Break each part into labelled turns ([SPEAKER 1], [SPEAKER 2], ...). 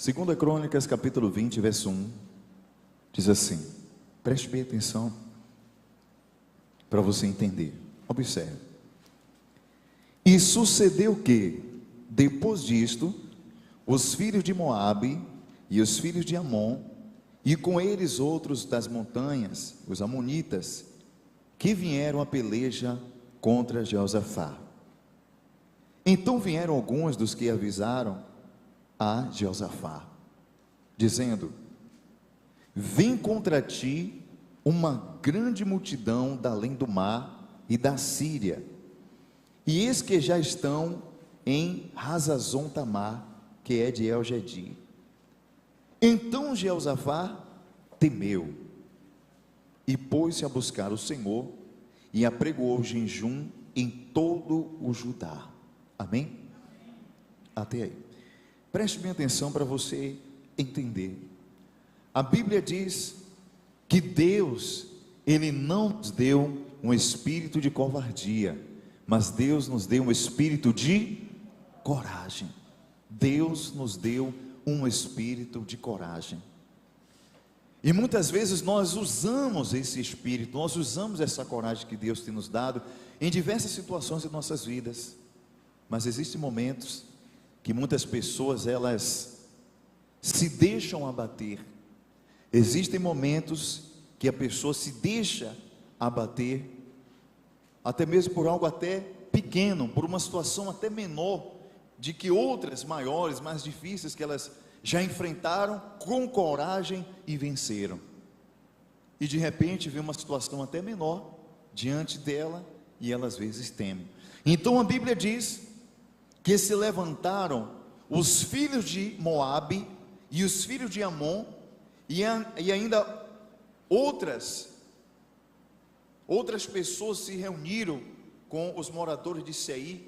[SPEAKER 1] Segunda Crônicas, capítulo 20, verso 1, diz assim, preste bem atenção para você entender, observe. E sucedeu que, depois disto, os filhos de Moabe e os filhos de Amon, e com eles outros das montanhas, os amonitas, que vieram a peleja contra Jeosafá. Então vieram alguns dos que avisaram a Jeosafá, dizendo: vem contra ti uma grande multidão da além do mar e da Síria, e eis que já estão em Hazazon Tamar, que é de El-Gedi. Então Jeosafá temeu e pôs-se a buscar o Senhor e apregoou jejum em todo o Judá. Amém? Até aí. Preste bem atenção para você entender. A Bíblia diz que Deus, Ele não nos deu um espírito de covardia, mas Deus nos deu um espírito de coragem. Deus nos deu um espírito de coragem. E muitas vezes nós usamos esse espírito, nós usamos essa coragem que Deus tem nos dado em diversas situações de nossas vidas. Mas existem momentos que muitas pessoas elas se deixam abater. Existem momentos que a pessoa se deixa abater, até mesmo por algo até pequeno, por uma situação até menor, de que outras maiores, mais difíceis, que elas já enfrentaram com coragem e venceram. E de repente vem uma situação até menor diante dela e ela às vezes teme. Então a Bíblia diz que se levantaram os filhos de Moabe e os filhos de Amon, e ainda outras pessoas se reuniram com os moradores de Seir,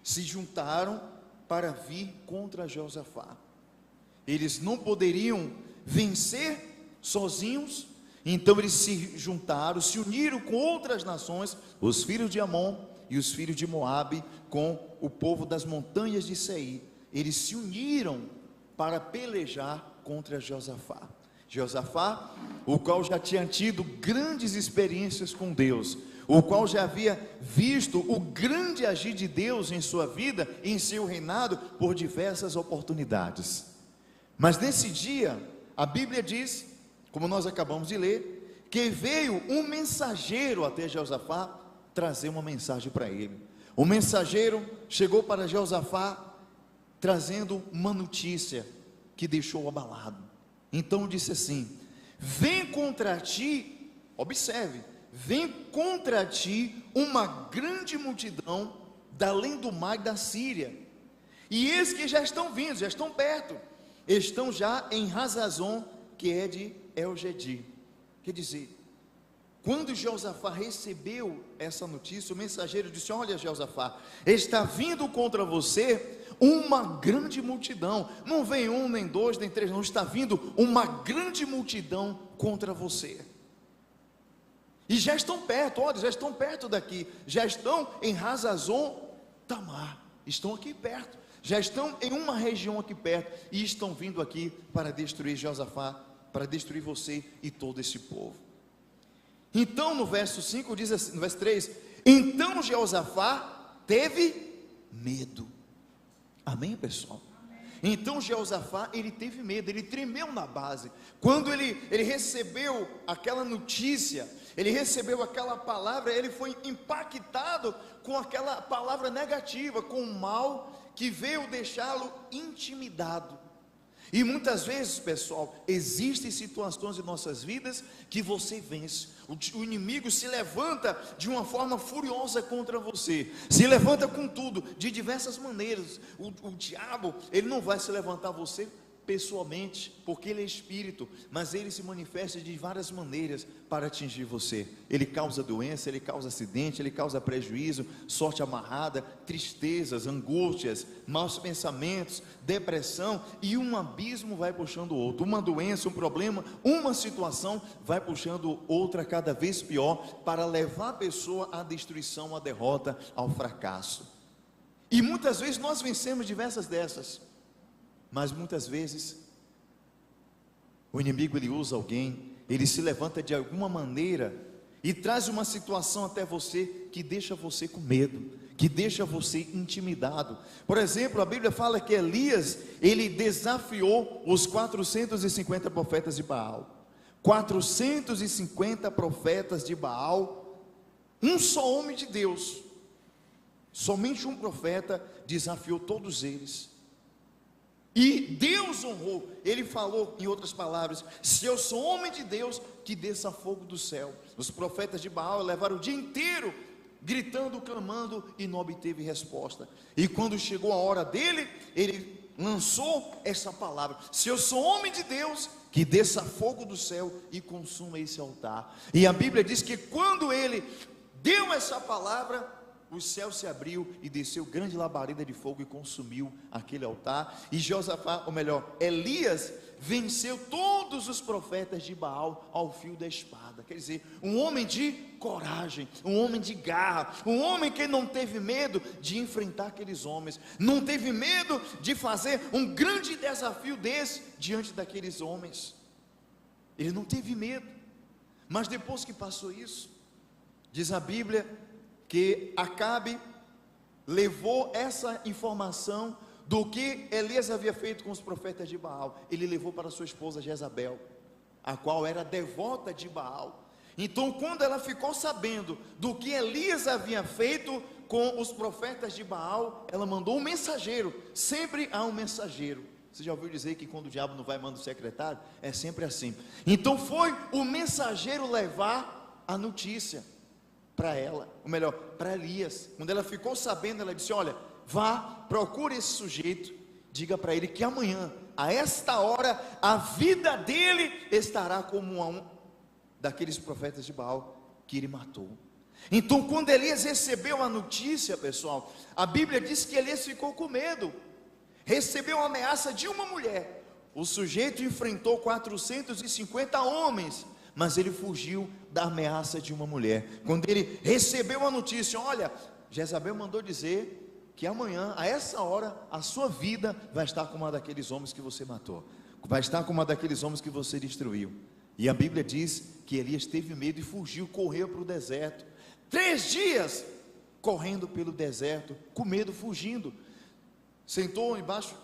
[SPEAKER 1] se juntaram para vir contra Jeosafá. Eles não poderiam vencer sozinhos, então eles se juntaram, se uniram com outras nações, os filhos de Amon e os filhos de Moabe, com o povo das montanhas de Seir. Eles se uniram para pelejar contra Jeosafá. Jeosafá, o qual já tinha tido grandes experiências com Deus, o qual já havia visto o grande agir de Deus em sua vida, em seu reinado, por diversas oportunidades. Mas nesse dia, a Bíblia diz, como nós acabamos de ler, que veio um mensageiro até Jeosafá trazer uma mensagem para ele. O mensageiro chegou para Jeosafá trazendo uma notícia que deixou abalado. Então disse assim: vem contra ti, observe, vem contra ti uma grande multidão da além do mar e da Síria, e eis que já estão vindo, já estão perto, estão já em Hazazon, que é de El-Gedi. Quer dizer, quando Jeosafá recebeu essa notícia, o mensageiro disse: olha Jeosafá, está vindo contra você uma grande multidão, não vem um, nem dois, nem três, não, está vindo uma grande multidão contra você, e já estão perto, olha, já estão perto daqui, já estão em Hazazon Tamar, estão aqui perto, já estão em uma região aqui perto, e estão vindo aqui para destruir Jeosafá, para destruir você e todo esse povo. Então no verso 5 diz assim, no verso 3, então Jeosafá teve medo. Amém, pessoal? Então Jeosafá, ele teve medo, ele tremeu na base, quando ele recebeu aquela notícia, ele recebeu aquela palavra, ele foi impactado com aquela palavra negativa, com o mal que veio deixá-lo intimidado. E muitas vezes, pessoal, existem situações em nossas vidas que você vence, o inimigo se levanta de uma forma furiosa contra você, se levanta com tudo, de diversas maneiras. O diabo, ele não vai se levantar você pessoalmente, porque ele é espírito, mas ele se manifesta de várias maneiras para atingir você. Ele causa doença, ele causa acidente, ele causa prejuízo, sorte amarrada, tristezas, angústias, maus pensamentos, depressão, e um abismo vai puxando o outro, uma doença, um problema, uma situação vai puxando outra cada vez pior, para levar a pessoa à destruição, à derrota, ao fracasso. E muitas vezes nós vencemos diversas dessas, mas muitas vezes O inimigo, ele usa alguém, ele se levanta de alguma maneira e traz uma situação até você que deixa você com medo, que deixa você intimidado. Por exemplo, a Bíblia fala que Elias, ele desafiou os 450 profetas de Baal. 450 profetas de Baal, um só homem de Deus, somente um profeta desafiou todos eles, e Deus honrou. Ele falou, em outras palavras: se eu sou homem de Deus, que desça fogo do céu. Os profetas de Baal levaram o dia inteiro gritando, clamando, e não obteve resposta. E quando chegou a hora dele, ele lançou essa palavra: se eu sou homem de Deus, que desça fogo do céu e consuma esse altar. E a Bíblia diz que quando ele deu essa palavra, o céu se abriu e desceu grande labareda de fogo e consumiu aquele altar. E Josafá, ou melhor, Elias, venceu todos os profetas de Baal ao fio da espada. Quer dizer, um homem de coragem, um homem de garra, um homem que não teve medo de enfrentar aqueles homens, não teve medo de fazer um grande desafio desse diante daqueles homens. Ele não teve medo. Mas depois que passou isso, diz a Bíblia que Acabe levou essa informação do que Elias havia feito com os profetas de Baal. Ele levou para sua esposa Jezabel, a qual era devota de Baal. Então, quando ela ficou sabendo do que Elias havia feito com os profetas de Baal, ela mandou um mensageiro. Sempre há um mensageiro. Você já ouviu dizer que quando o diabo não vai, manda o secretário? É sempre assim. Então foi o mensageiro levar a notícia para ela, ou melhor, para Elias. Quando ela ficou sabendo, ela disse: olha, vá, procure esse sujeito, diga para ele que amanhã, a esta hora, a vida dele estará como um daqueles profetas de Baal que ele matou. Então, quando Elias recebeu a notícia, pessoal, a Bíblia diz que Elias ficou com medo, recebeu a ameaça de uma mulher. O sujeito enfrentou 450 homens, mas ele fugiu da ameaça de uma mulher. Quando ele recebeu a notícia: olha, Jezabel mandou dizer que amanhã, a essa hora, a sua vida vai estar como uma daqueles homens que você matou, vai estar como uma daqueles homens que você destruiu. E a Bíblia diz que Elias teve medo e fugiu, correu para o deserto. 3 dias correndo pelo deserto, com medo, fugindo. Sentou embaixo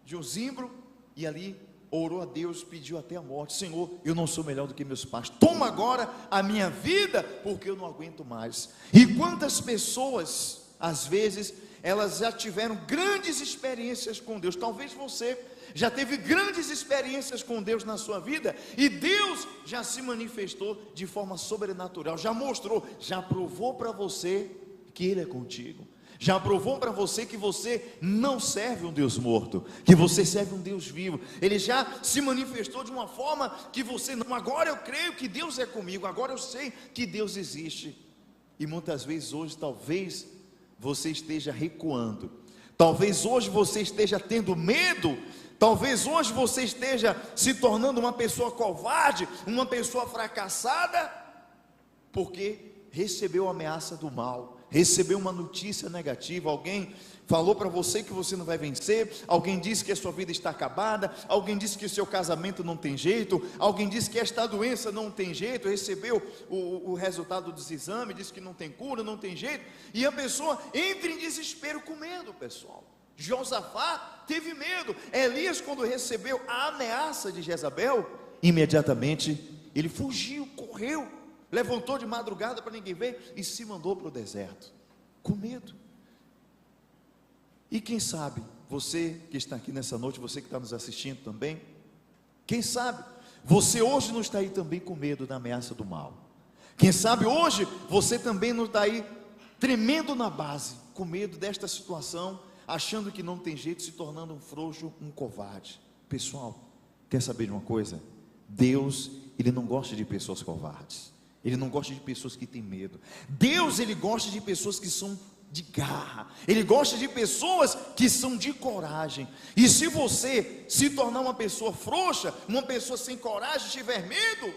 [SPEAKER 1] de um zimbro e ali orou a Deus, pediu até a morte: Senhor, eu não sou melhor do que meus pais, toma agora a minha vida, porque eu não aguento mais. E quantas pessoas, às vezes, elas já tiveram grandes experiências com Deus. Talvez você já teve grandes experiências com Deus na sua vida, e Deus já se manifestou de forma sobrenatural, já mostrou, já provou para você que Ele é contigo, já provou para você que você não serve um Deus morto, que você serve um Deus vivo. Ele já se manifestou de uma forma que você não: agora eu creio que Deus é comigo, agora eu sei que Deus existe. E muitas vezes hoje, talvez você esteja recuando, talvez hoje você esteja tendo medo, talvez hoje você esteja se tornando uma pessoa covarde, uma pessoa fracassada, porque recebeu a ameaça do mal, recebeu uma notícia negativa. Alguém falou para você que você não vai vencer, alguém disse que a sua vida está acabada, alguém disse que o seu casamento não tem jeito, alguém disse que esta doença não tem jeito, recebeu o resultado dos exames, disse que não tem cura, não tem jeito, e a pessoa entra em desespero com medo, pessoal. Josafá teve medo. Elias, quando recebeu a ameaça de Jezabel, imediatamente ele fugiu, correu, levantou de madrugada para ninguém ver e se mandou para o deserto, com medo. E quem sabe, você que está aqui nessa noite, você que está nos assistindo também, quem sabe, você hoje não está aí também com medo da ameaça do mal. Quem sabe hoje, você também não está aí tremendo na base, com medo desta situação, achando que não tem jeito, se tornando um frouxo, um covarde. Pessoal, quer saber de uma coisa? Deus, Ele não gosta de pessoas covardes, Ele não gosta de pessoas que têm medo. Deus, Ele gosta de pessoas que são de garra, Ele gosta de pessoas que são de coragem. E se você se tornar uma pessoa frouxa, uma pessoa sem coragem, tiver medo,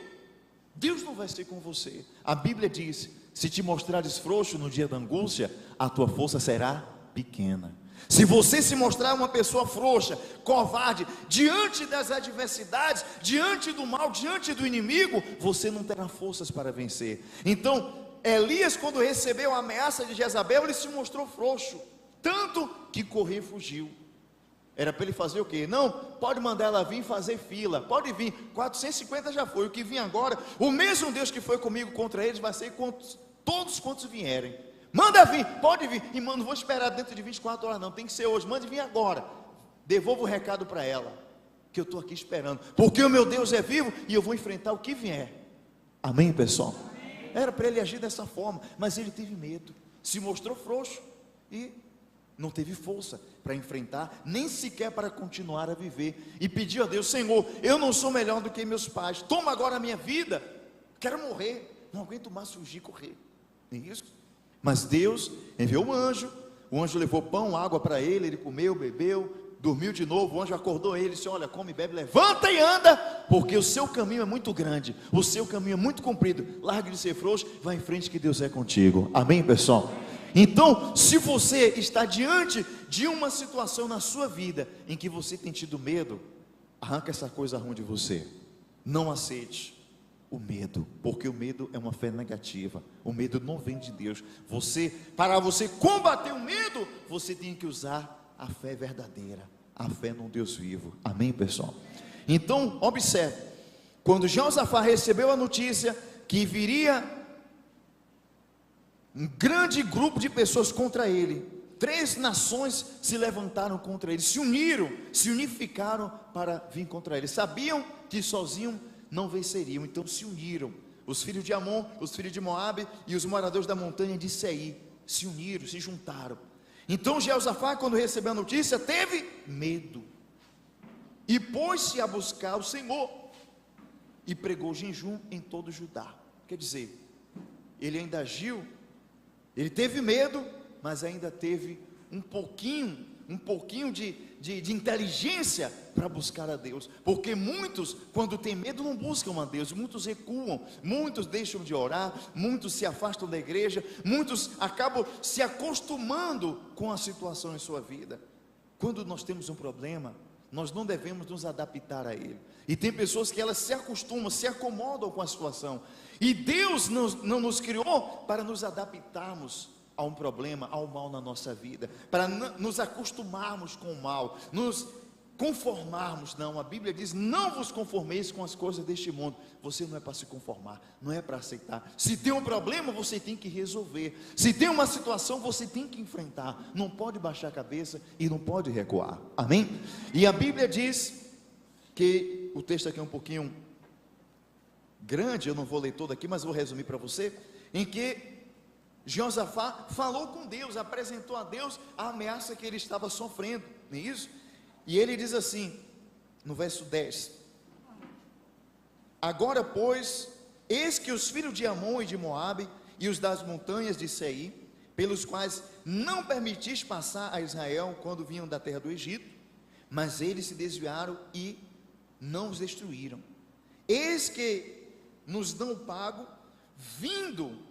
[SPEAKER 1] Deus não vai ser com você. A Bíblia diz: se te mostrares frouxo no dia da angústia, a tua força será pequena. Se você se mostrar uma pessoa frouxa, covarde, diante das adversidades, diante do mal, diante do inimigo, você não terá forças para vencer. Então, Elias, quando recebeu a ameaça de Jezabel, ele se mostrou frouxo, tanto que correu e fugiu. Era para ele fazer o quê? Não, pode mandar ela vir fazer fila, pode vir, 450 já foi, o que vem agora, o mesmo Deus que foi comigo contra eles, vai ser contra todos quantos vierem. Manda vir, pode vir, e mano, não vou esperar dentro de 24 horas não, tem que ser hoje, mande vir agora. Devolva o recado para ela, que eu estou aqui esperando, porque o meu Deus é vivo, e eu vou enfrentar o que vier. Amém, pessoal? Era para ele agir dessa forma, mas ele teve medo, se mostrou frouxo, e não teve força para enfrentar, nem sequer para continuar a viver, e pediu a Deus: Senhor, eu não sou melhor do que meus pais, toma agora a minha vida, quero morrer, não aguento mais fugir e correr. Nem isso. Mas Deus enviou um anjo, o anjo levou pão, água para ele, ele comeu, bebeu, dormiu de novo, o anjo acordou ele, disse: olha, come, bebe, levanta e anda, porque o seu caminho é muito grande, o seu caminho é muito comprido, largue de ser frouxo, vai em frente que Deus é contigo. Amém, pessoal? Então, se você está diante de uma situação na sua vida, em que você tem tido medo, arranca essa coisa ruim de você, não aceite o medo, porque o medo é uma fé negativa, o medo não vem de Deus. Para você combater o medo, você tem que usar a fé verdadeira, a fé num Deus vivo. Amém, pessoal? Então, observe, quando Josafá recebeu a notícia que viria um grande grupo de pessoas contra ele, 3 nações se levantaram contra ele, se uniram, se unificaram para vir contra ele, sabiam que sozinho não venceriam, então se uniram, os filhos de Amon, os filhos de Moabe e os moradores da montanha de Seir, se uniram, se juntaram. Então Josafá, quando recebeu a notícia, teve medo, e pôs-se a buscar o Senhor, e pregou jejum em todo Judá. Quer dizer, ele ainda agiu, ele teve medo, mas ainda teve um pouquinho de inteligência para buscar a Deus, porque muitos, quando tem medo, não buscam a Deus, muitos recuam, muitos deixam de orar, muitos se afastam da igreja, muitos acabam se acostumando com a situação em sua vida. Quando nós temos um problema, nós não devemos nos adaptar a ele, e tem pessoas que elas se acostumam, se acomodam com a situação, e Deus não nos criou para nos adaptarmos a um problema, ao mal na nossa vida, para nos acostumarmos com o mal, nos conformarmos. Não, a Bíblia diz: não vos conformeis com as coisas deste mundo. Você não é para se conformar, não é para aceitar. Se tem um problema, você tem que resolver. Se tem uma situação, você tem que enfrentar. Não pode baixar a cabeça e não pode recuar. Amém? E a Bíblia diz que, o texto aqui é um pouquinho grande, eu não vou ler todo aqui, mas vou resumir para você, em que Josafá falou com Deus, apresentou a Deus a ameaça que ele estava sofrendo, não é isso? E ele diz assim, no verso 10: agora pois, eis que os filhos de Amon e de Moabe, e os das montanhas de Seir, pelos quais não permitiste passar a Israel quando vinham da terra do Egito, mas eles se desviaram e não os destruíram. Eis que nos dão pago, vindo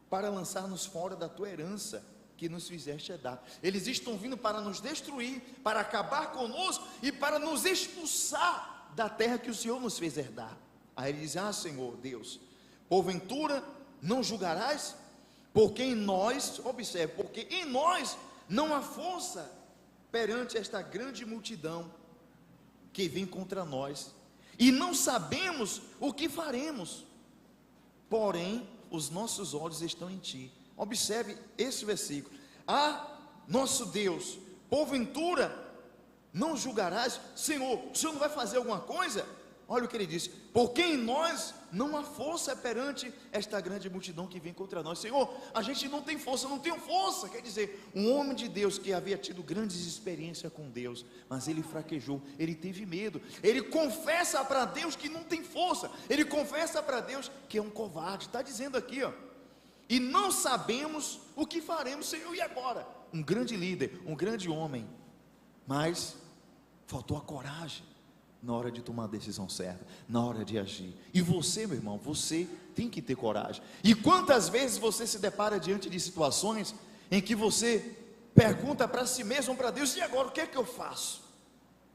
[SPEAKER 1] para lançar-nos fora da tua herança, que nos fizeste herdar. Eles estão vindo para nos destruir, para acabar conosco, e para nos expulsar da terra que o Senhor nos fez herdar. Aí ele diz: ah, Senhor Deus, porventura não julgarás? Porque em nós, observe, porque em nós não há força perante esta grande multidão que vem contra nós, e não sabemos o que faremos, porém os nossos olhos estão em ti. Observe esse versículo: ah, nosso Deus, porventura não julgarás? Senhor, o Senhor não vai fazer alguma coisa? Olha o que ele disse: porque em nós não há força perante esta grande multidão que vem contra nós. Senhor, a gente não tem força, não tem força. Quer dizer, um homem de Deus que havia tido grandes experiências com Deus, mas ele fraquejou, ele teve medo, ele confessa para Deus que não tem força, ele confessa para Deus que é um covarde. Está dizendo aqui, ó, e não sabemos o que faremos, Senhor. E agora? Um grande líder, um grande homem, mas faltou a coragem na hora de tomar a decisão certa, na hora de agir. E você, meu irmão, você tem que ter coragem. E quantas vezes você se depara diante de situações em que você pergunta para si mesmo, para Deus: e agora o que é que eu faço?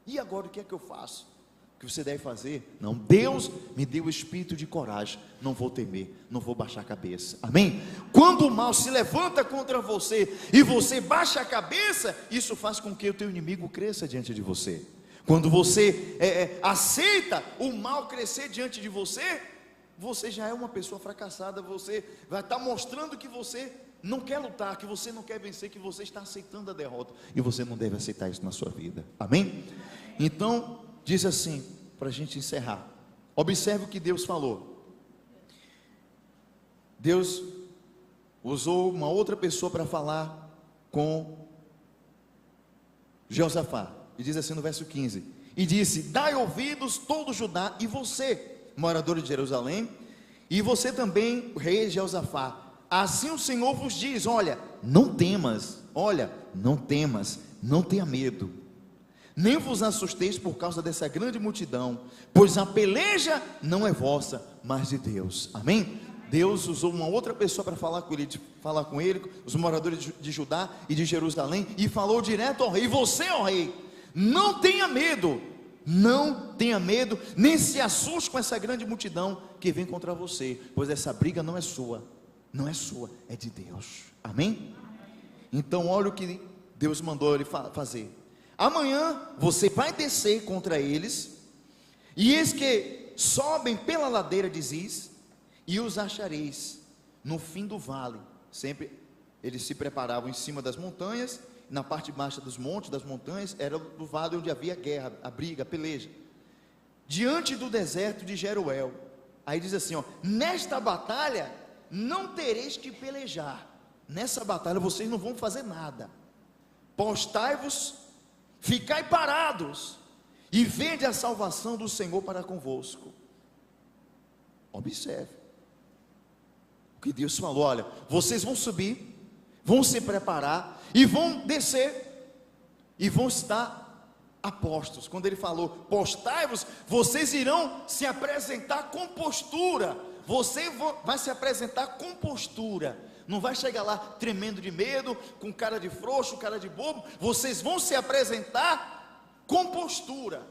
[SPEAKER 1] E agora o que é que eu faço? O que você deve fazer? Não, Deus me deu o espírito de coragem, não vou temer, não vou baixar a cabeça, amém? Quando o mal se levanta contra você, e você baixa a cabeça, isso faz com que o teu inimigo cresça diante de você. Quando você aceita o mal crescer diante de você, você já é uma pessoa fracassada, você vai estar mostrando que você não quer lutar, que você não quer vencer, que você está aceitando a derrota, e você não deve aceitar isso na sua vida, amém? Então, diz assim, para a gente encerrar, observe o que Deus falou. Deus usou uma outra pessoa para falar com Josafá, e diz assim no verso 15, e disse: dai ouvidos todo Judá, e você, morador de Jerusalém, e você também, rei Josafá, assim o Senhor vos diz: olha, não temas, não tenha medo, nem vos assusteis por causa dessa grande multidão, pois a peleja não é vossa, mas de Deus, amém? Deus usou uma outra pessoa para falar com ele, os moradores de Judá e de Jerusalém, e falou direto ao rei: você, ó rei, não tenha medo, nem se assuste com essa grande multidão que vem contra você, pois essa briga não é sua, é de Deus, amém? Então olha o que Deus mandou ele fazer: amanhã você vai descer contra eles, e eis que sobem pela ladeira de Ziz, e os achareis no fim do vale. Sempre eles se preparavam em cima das montanhas, na parte baixa dos montes, das montanhas, era do vale onde havia guerra, a briga, a peleja, diante do deserto de Jeruel. Aí diz assim, ó: nesta batalha não tereis que pelejar, nessa batalha vocês não vão fazer nada, postai-vos, ficai parados, e vede a salvação do Senhor para convosco. Observe o que Deus falou: olha, vocês vão subir, vão se preparar, e vão descer, e vão estar a postos. Quando ele falou postai-vos, vocês irão se apresentar com postura, você vai se apresentar com postura, não vai chegar lá tremendo de medo, com cara de frouxo, cara de bobo. Vocês vão se apresentar com postura,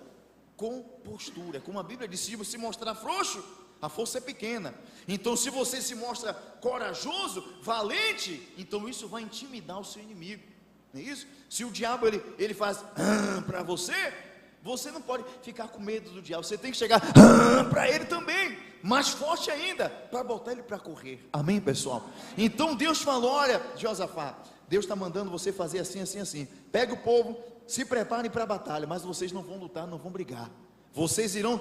[SPEAKER 1] como a Bíblia diz: se se mostrar frouxo, a força é pequena. Então se você se mostra corajoso, valente, então isso vai intimidar o seu inimigo, não é isso? Se o diabo ele faz para você não pode ficar com medo do diabo, você tem que chegar para ele também, mais forte ainda, para botar ele para correr, amém, pessoal? Então Deus falou: olha, Josafá, Deus está mandando você fazer assim, assim, assim. Pega o povo, se preparem para a batalha, mas vocês não vão lutar, não vão brigar, vocês irão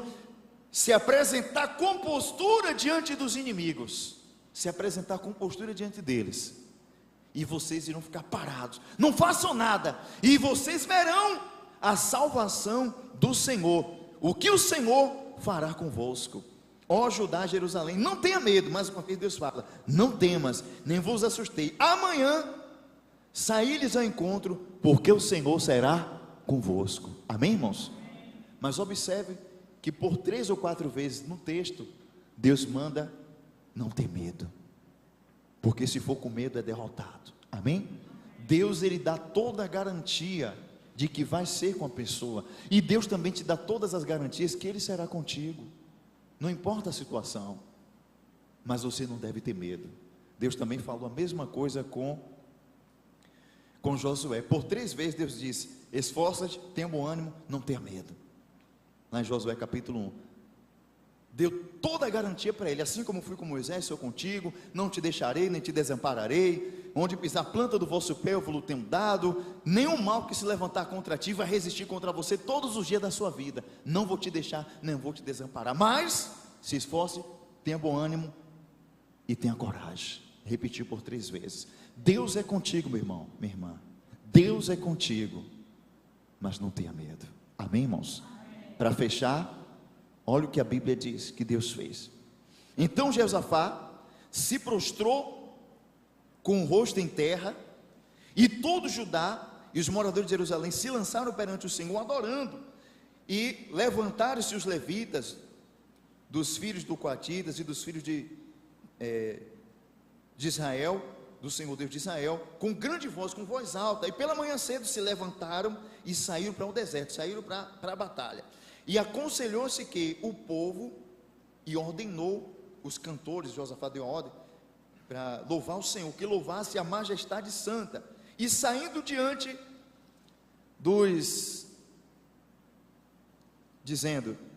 [SPEAKER 1] se apresentar com postura diante dos inimigos, se apresentar com postura diante deles, e vocês irão ficar parados, não façam nada, e vocês verão a salvação do Senhor, o que o Senhor fará convosco, ó Judá, Jerusalém. Não tenha medo, mais uma vez Deus fala: não temas, nem vos assustei, amanhã saí-lhes ao encontro, porque o Senhor será convosco, amém, irmãos? Mas observe que por 3 ou 4 vezes no texto, Deus manda não ter medo, porque se for com medo é derrotado, amém? Deus, ele dá toda a garantia de que vai ser com a pessoa, e Deus também te dá todas as garantias que ele será contigo, não importa a situação, mas você não deve ter medo. Deus também falou a mesma coisa com Josué, por 3 vezes Deus disse: esforça-te, tenha bom ânimo, não tenha medo. Lá em Josué capítulo 1, deu toda a garantia para ele: assim como fui com Moisés, sou contigo, não te deixarei, nem te desampararei, onde pisar a planta do vosso pé eu vos tenho dado, nenhum mal que se levantar contra ti vai resistir contra você todos os dias da sua vida, não vou te deixar, nem vou te desamparar, mas se esforce, tenha bom ânimo e tenha coragem. Repetiu por 3 vezes. Deus é contigo, meu irmão, minha irmã, Deus é contigo, mas não tenha medo, amém, irmãos? Para fechar, olha o que a Bíblia diz que Deus fez. Então Josafá se prostrou com o rosto em terra, e todo Judá e os moradores de Jerusalém se lançaram perante o Senhor adorando, e levantaram-se os levitas, dos filhos do Coatitas e dos filhos de Israel, do Senhor Deus de Israel, com grande voz, com voz alta, e pela manhã cedo se levantaram e saíram para o deserto, saíram para a batalha. E aconselhou-se que o povo, e ordenou os cantores, Josafá deu ordem, para louvar o Senhor, que louvasse a majestade santa, e saindo diante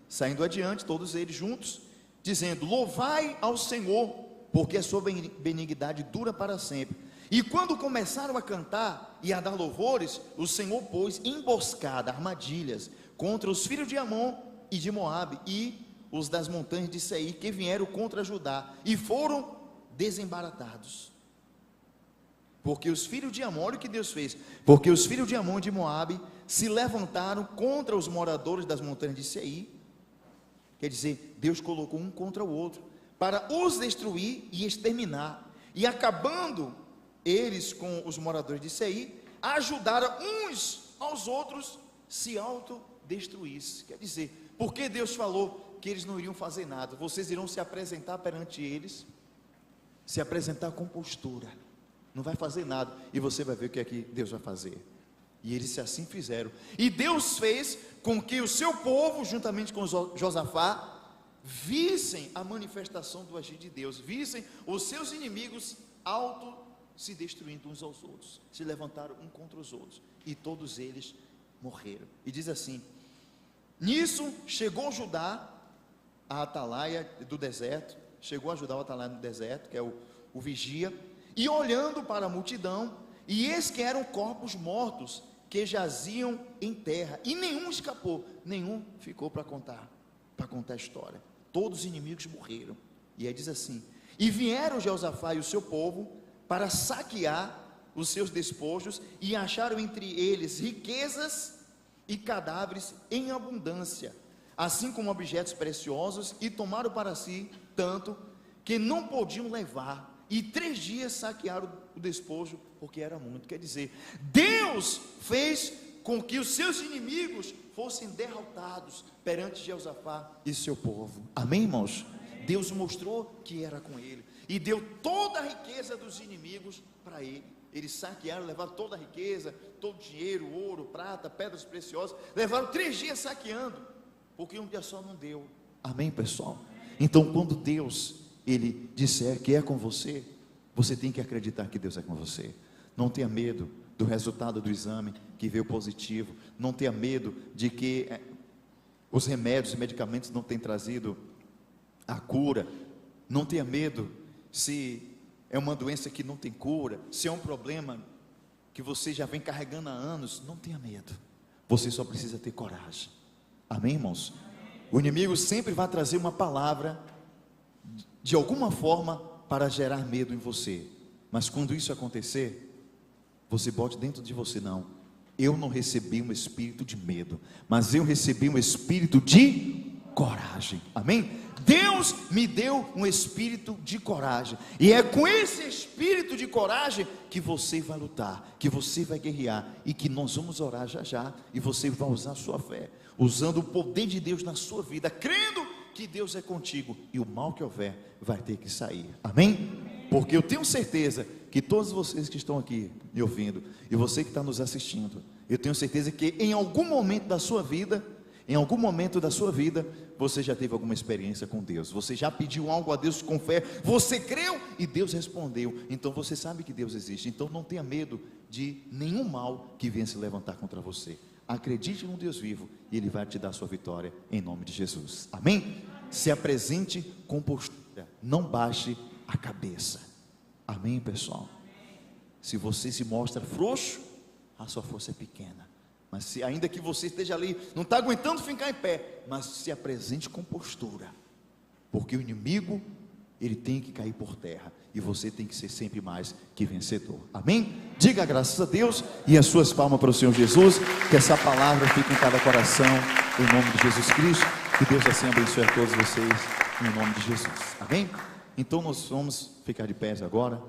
[SPEAKER 1] saindo adiante, todos eles juntos, dizendo: louvai ao Senhor, porque a sua benignidade dura para sempre. E quando começaram a cantar e a dar louvores, o Senhor pôs emboscada, armadilhas, contra os filhos de Amon e de Moabe, e os das montanhas de Seir, que vieram contra Judá, e foram desembaratados. Porque os filhos de Amon, olha o que Deus fez, porque os filhos de Amon e de Moabe se levantaram contra os moradores das montanhas de Seir. Quer dizer, Deus colocou um contra o outro, para os destruir e exterminar, e acabando eles com os moradores de Seir, ajudaram uns aos outros se autodestruíssem. Quer dizer, porque Deus falou que eles não iriam fazer nada, vocês irão se apresentar perante eles, se apresentar com postura, não vai fazer nada, e você vai ver o que é que Deus vai fazer. E eles assim fizeram, e Deus fez com que o seu povo, juntamente com Josafá, vissem a manifestação do agir de Deus, vissem os seus inimigos se destruindo uns aos outros, se levantaram um contra os outros, e todos eles morreram. E diz assim: nisso chegou Judá, a atalaia do deserto, chegou a Judá o atalaia no deserto, que é o vigia, e olhando para a multidão, e eis que eram corpos mortos, que jaziam em terra, e nenhum escapou, nenhum ficou para contar a história, todos os inimigos morreram. E aí diz assim: e vieram Josafá e o seu povo para saquear os seus despojos, e acharam entre eles riquezas e cadáveres em abundância, assim como objetos preciosos, e tomaram para si tanto que não podiam levar, e 3 dias saquearam o despojo, porque era muito. Quer dizer, Deus fez com que os seus inimigos fossem derrotados perante Josafá e seu povo. Amém, irmãos? Deus mostrou que era com ele, e deu toda a riqueza dos inimigos para ele. Eles saquearam, levaram toda a riqueza, todo o dinheiro, ouro, prata, pedras preciosas, levaram 3 dias saqueando, porque um dia só não deu. Amém, pessoal? Então, quando Deus, Ele disser que é com você, você tem que acreditar que Deus é com você. Não tenha medo do resultado do exame que veio positivo, não tenha medo de que os remédios e medicamentos não tenham trazido a cura, não tenha medo se é uma doença que não tem cura, se é um problema que você já vem carregando há anos, não tenha medo, você só precisa ter coragem. Amém, irmãos? O inimigo sempre vai trazer uma palavra, de alguma forma, para gerar medo em você, mas quando isso acontecer, você bote dentro de você: não, eu não recebi um espírito de medo, mas eu recebi um espírito de coragem. Amém? Deus me deu um espírito de coragem, e é com esse espírito de coragem que você vai lutar, que você vai guerrear, e que nós vamos orar já já, e você vai usar a sua fé, usando o poder de Deus na sua vida, crendo que Deus é contigo, e o mal que houver vai ter que sair. Amém? Porque eu tenho certeza que todos vocês que estão aqui me ouvindo, e você que está nos assistindo, eu tenho certeza que em algum momento da sua vida, você já teve alguma experiência com Deus, você já pediu algo a Deus com fé, você creu e Deus respondeu, então você sabe que Deus existe. Então não tenha medo de nenhum mal que venha se levantar contra você. Acredite no Deus vivo, e Ele vai te dar a sua vitória, em nome de Jesus. Amém? Se apresente com postura, não baixe a cabeça. Amém, pessoal? Se você se mostra frouxo, a sua força é pequena, mas se ainda que você esteja ali, não está aguentando ficar em pé, mas se apresente com postura, porque o inimigo, ele tem que cair por terra, e você tem que ser sempre mais que vencedor. Amém? Diga graças a Deus, e as suas palmas para o Senhor Jesus, que essa palavra fique em cada coração, em nome de Jesus Cristo. Que Deus assim abençoe a todos vocês, em nome de Jesus. Amém? Então nós vamos ficar de pés agora.